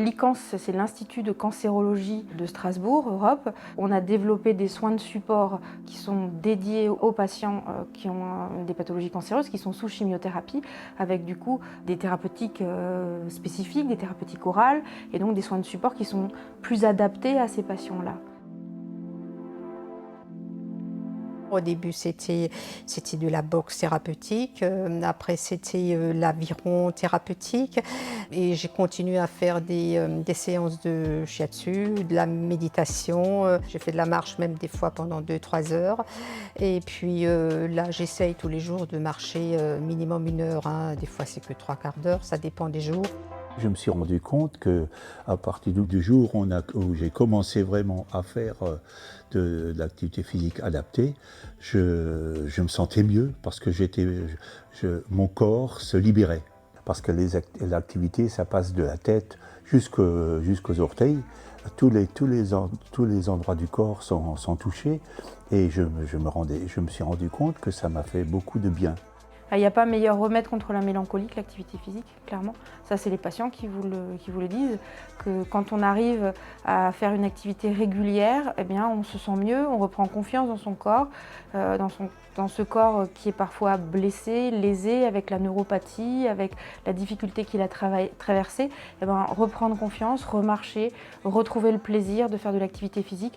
L'ICANS, c'est l'Institut de cancérologie de Strasbourg, Europe. On a développé des soins de support qui sont dédiés aux patients qui ont des pathologies cancéreuses, qui sont sous chimiothérapie, avec du coup des thérapeutiques spécifiques, des thérapeutiques orales, et donc des soins de support qui sont plus adaptés à ces patients-là. Au début, c'était de la boxe thérapeutique, après c'était l'aviron thérapeutique et j'ai continué à faire des séances de shiatsu, de la méditation. J'ai fait de la marche même des fois pendant 2-3 heures et puis là j'essaye tous les jours de marcher minimum 1 heure, hein. Des fois c'est que 3/4 d'heure, ça dépend des jours. Je me suis rendu compte qu'à partir du jour où j'ai commencé vraiment à faire de l'activité physique adaptée, je me sentais mieux parce que mon corps se libérait. Parce que l'activité, ça passe de la tête jusqu'aux orteils. Tous les endroits du corps sont touchés et je me suis rendu compte que ça m'a fait beaucoup de bien. Il n'y a pas meilleur remède contre la mélancolie que l'activité physique, clairement. Ça, c'est les patients qui vous le disent, que quand on arrive à faire une activité régulière, eh bien, on se sent mieux, on reprend confiance dans son corps, dans ce corps qui est parfois blessé, lésé, avec la neuropathie, avec la difficulté qu'il a traversée. Eh bien, reprendre confiance, remarcher, retrouver le plaisir de faire de l'activité physique,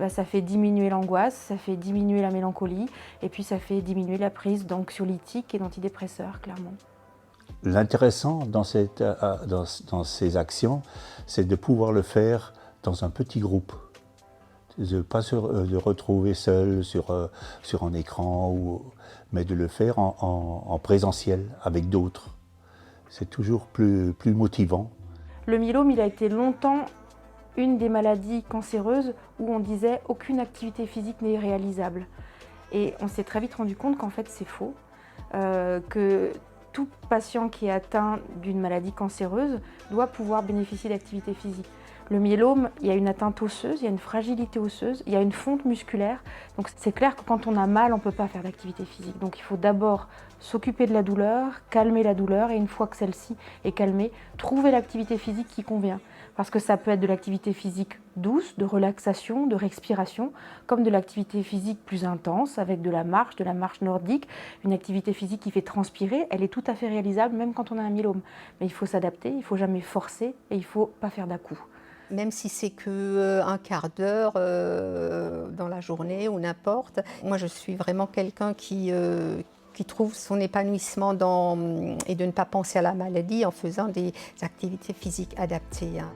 ça fait diminuer l'angoisse, ça fait diminuer la mélancolie, et puis ça fait diminuer la prise d'anxiolytiques et d'antidépresseurs, clairement. L'intéressant dans ces actions, c'est de pouvoir le faire dans un petit groupe. De ne pas se retrouver seul sur un écran, mais de le faire en présentiel avec d'autres. C'est toujours plus motivant. Le myélome, il a été longtemps une des maladies cancéreuses où on disait aucune activité physique n'est réalisable. Et on s'est très vite rendu compte qu'en fait c'est faux, que tout patient qui est atteint d'une maladie cancéreuse doit pouvoir bénéficier d'activité physique. Le myélome, il y a une atteinte osseuse, il y a une fragilité osseuse, il y a une fonte musculaire. Donc c'est clair que quand on a mal, on ne peut pas faire d'activité physique. Donc il faut d'abord s'occuper de la douleur, calmer la douleur, et une fois que celle-ci est calmée, trouver l'activité physique qui convient. Parce que ça peut être de l'activité physique douce, de relaxation, de respiration, comme de l'activité physique plus intense, avec de la marche nordique, une activité physique qui fait transpirer, elle est tout à fait réalisable même quand on a un myélome. Mais il faut s'adapter, il ne faut jamais forcer et il ne faut pas faire d'à-coups. Même si c'est que 1/4 d'heure dans la journée ou n'importe. Moi, je suis vraiment quelqu'un qui trouve son épanouissement et de ne pas penser à la maladie en faisant des activités physiques adaptées, hein.